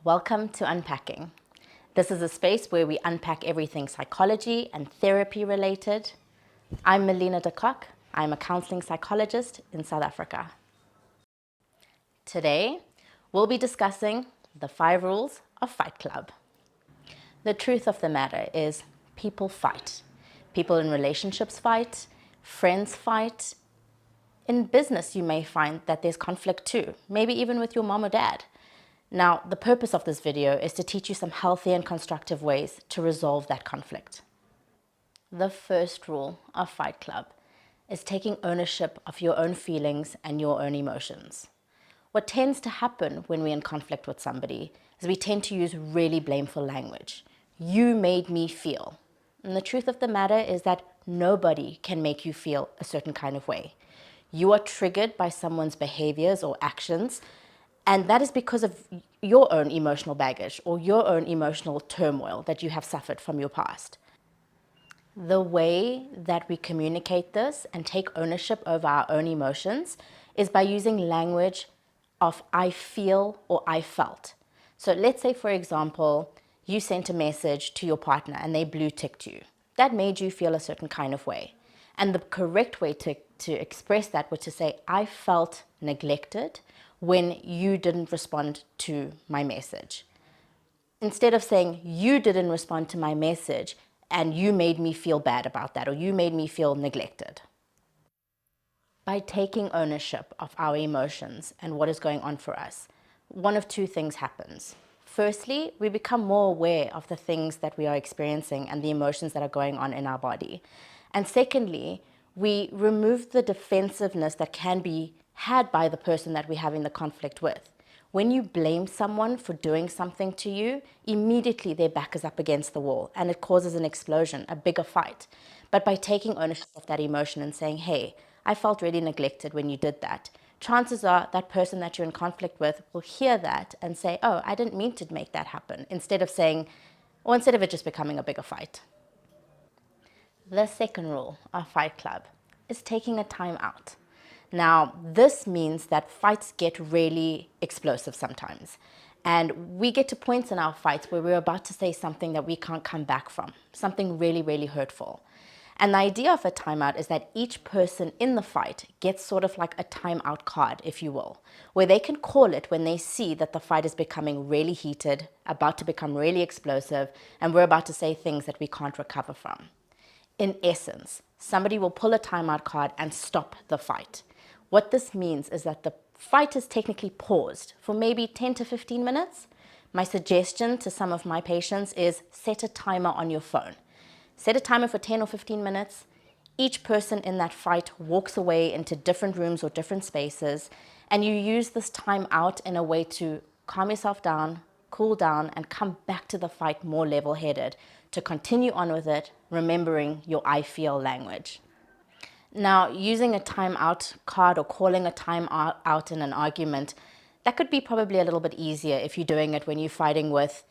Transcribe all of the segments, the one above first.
Welcome to Unpacking. This is a space where we unpack everything psychology and therapy related. I'm Melina de Kock. I'm a counseling psychologist in South Africa. Today, we'll be discussing the 5 rules of Fight Club. The truth of the matter is people fight. People in relationships fight, friends fight. In business, you may find that there's conflict too, maybe even with your mom or dad. Now, the purpose of this video is to teach you some healthy and constructive ways to resolve that conflict. The first rule of Fight Club is taking ownership of your own feelings and your own emotions. What tends to happen when we're in conflict with somebody is we tend to use really blameful language. You made me feel. And the truth of the matter is that nobody can make you feel a certain kind of way. You are triggered by someone's behaviors or actions, and that is because of your own emotional baggage or your own emotional turmoil that you have suffered from your past. The way that we communicate this and take ownership over our own emotions is by using language of I feel or I felt. So let's say, for example, you sent a message to your partner and they blue ticked you. That made you feel a certain kind of way. And the correct way to express that was to say, I felt neglected when you didn't respond to my message. Instead of saying you didn't respond to my message and you made me feel bad about that or you made me feel neglected. By taking ownership of our emotions and what is going on for us, one of 2 things happens. Firstly, we become more aware of the things that we are experiencing and the emotions that are going on in our body. And secondly, we remove the defensiveness that can be had by the person that we're having the conflict with. When you blame someone for doing something to you, immediately their back is up against the wall and it causes an explosion, a bigger fight. But by taking ownership of that emotion and saying, hey, I felt really neglected when you did that, chances are that person that you're in conflict with will hear that and say, oh, I didn't mean to make that happen, instead of it just becoming a bigger fight. The second rule of Fight Club is taking a time out. Now, this means that fights get really explosive sometimes. And we get to points in our fights where we're about to say something that we can't come back from, something really, really hurtful. And the idea of a timeout is that each person in the fight gets sort of like a timeout card, if you will, where they can call it when they see that the fight is becoming really heated, about to become really explosive, and we're about to say things that we can't recover from. In essence, somebody will pull a timeout card and stop the fight. What this means is that the fight is technically paused for maybe 10 to 15 minutes. My suggestion to some of my patients is set a timer on your phone. Set a timer for 10 or 15 minutes. Each person in that fight walks away into different rooms or different spaces, and you use this time out in a way to calm yourself down, cool down, and come back to the fight more level-headed to continue on with it, remembering your I feel language. Now, using a timeout card or calling a time out in an argument, that could be probably a little bit easier if you're doing it when you're fighting with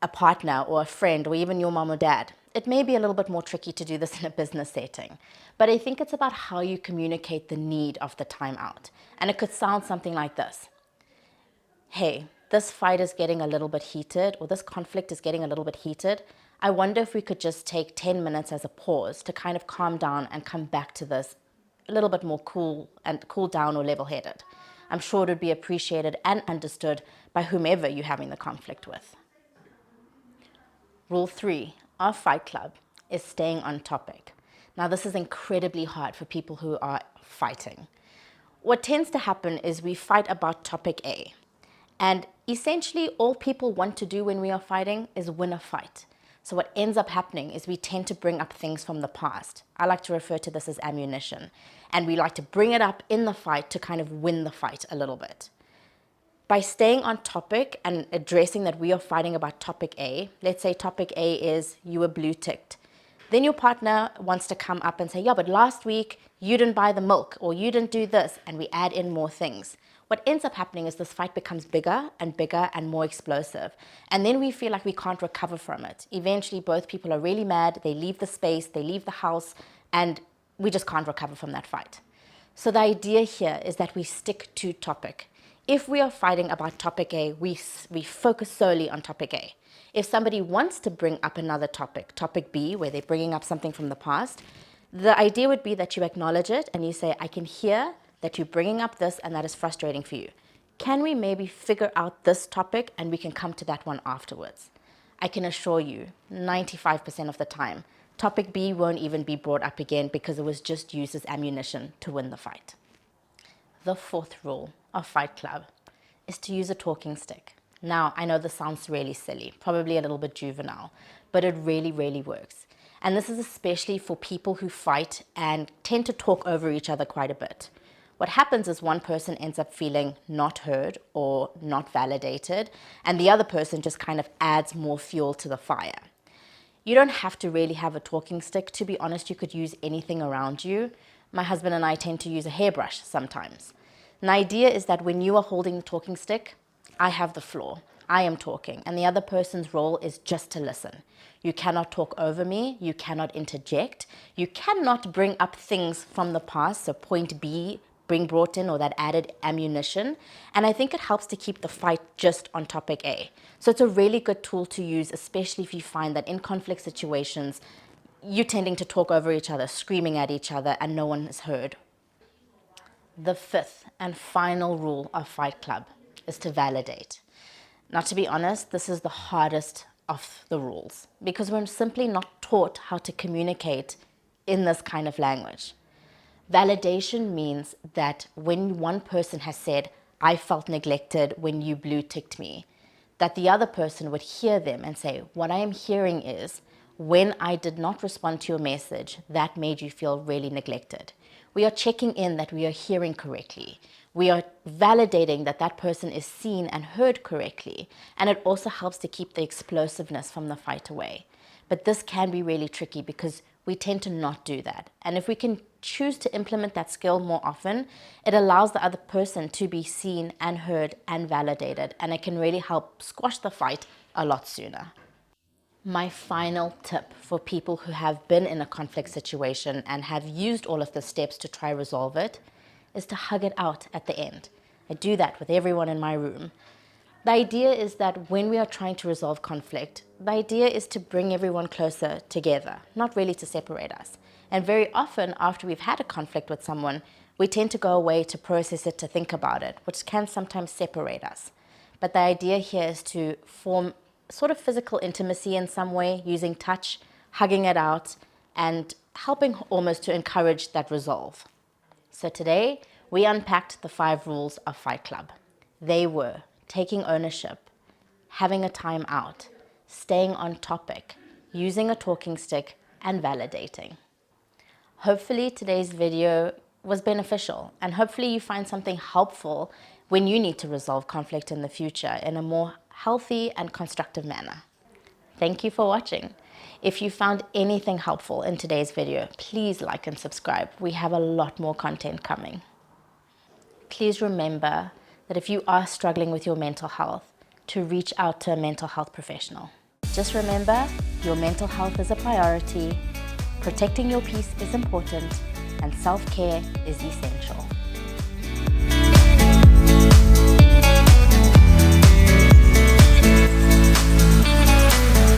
a partner or a friend or even your mom or dad. It may be a little bit more tricky to do this in a business setting, but I think it's about how you communicate the need of the timeout. And it could sound something like this. Hey, this fight is getting a little bit heated, or this conflict is getting a little bit heated. I wonder if we could just take 10 minutes as a pause to kind of calm down and come back to this a little bit more cool down or level-headed. I'm sure it would be appreciated and understood by whomever you're having the conflict with. Rule 3 of Fight Club is staying on topic. Now, this is incredibly hard for people who are fighting. What tends to happen is we fight about topic A. And essentially, all people want to do when we are fighting is win a fight. So what ends up happening is we tend to bring up things from the past. I like to refer to this as ammunition. And we like to bring it up in the fight to kind of win the fight a little bit. By staying on topic and addressing that we are fighting about topic A, let's say topic A is you were blue ticked. Then your partner wants to come up and say, yeah, but last week you didn't buy the milk or you didn't do this, and we add in more things. What ends up happening is this fight becomes bigger and more explosive. And then we feel like we can't recover from it. Eventually, both people are really mad. They leave the space, they leave the house, and we just can't recover from that fight. So the idea here is that we stick to topic. if we are fighting about topic A, we focus solely on topic A. If somebody wants to bring up another topic, topic B, where they're bringing up something from the past, the idea would be that you acknowledge it and you say, I can hear that you're bringing up this and that is frustrating for you. Can we maybe figure out this topic and we can come to that one afterwards? I can assure you, 95% of the time, topic B won't even be brought up again because it was just used as ammunition to win the fight. The fourth rule of Fight Club is to use a talking stick. Now, I know this sounds really silly, probably a little bit juvenile, but it really, really works. And this is especially for people who fight and tend to talk over each other quite a bit. What happens is one person ends up feeling not heard or not validated, and the other person just kind of adds more fuel to the fire. You don't have to really have a talking stick. To be honest, you could use anything around you. My husband and I tend to use a hairbrush sometimes. The idea is that when you are holding the talking stick, I have the floor, I am talking, and the other person's role is just to listen. You cannot talk over me, you cannot interject, you cannot bring up things from the past, so point B being brought in or that added ammunition, and I think it helps to keep the fight just on topic A. So it's a really good tool to use, especially if you find that in conflict situations, you're tending to talk over each other, screaming at each other, and no one is heard. The fifth and final rule of Fight Club is to validate. Now, to be honest, this is the hardest of the rules because we're simply not taught how to communicate in this kind of language. Validation means that when one person has said, I felt neglected when you blue ticked me, that the other person would hear them and say, what I am hearing is, when I did not respond to your message, that made you feel really neglected. We are checking in that we are hearing correctly. We are validating that that person is seen and heard correctly. And it also helps to keep the explosiveness from the fight away. But this can be really tricky because we tend to not do that. And if we can choose to implement that skill more often, it allows the other person to be seen and heard and validated. And it can really help squash the fight a lot sooner. My final tip for people who have been in a conflict situation and have used all of the steps to try resolve it is to hug it out at the end. I do that with everyone in my room. The idea is that when we are trying to resolve conflict, the idea is to bring everyone closer together, not really to separate us. And very often after we've had a conflict with someone, we tend to go away to process it, to think about it, which can sometimes separate us. But the idea here is to form sort of physical intimacy in some way, using touch, hugging it out, and helping almost to encourage that resolve. So today, we unpacked the 5 rules of Fight Club. They were taking ownership, having a time out, staying on topic, using a talking stick, and validating. Hopefully today's video was beneficial, and hopefully you find something helpful when you need to resolve conflict in the future in a more healthy and constructive manner. Thank you for watching. If you found anything helpful in today's video, please like and subscribe. We have a lot more content coming. Please remember that if you are struggling with your mental health, to reach out to a mental health professional. Just remember, your mental health is a priority, protecting your peace is important, and self-care is essential.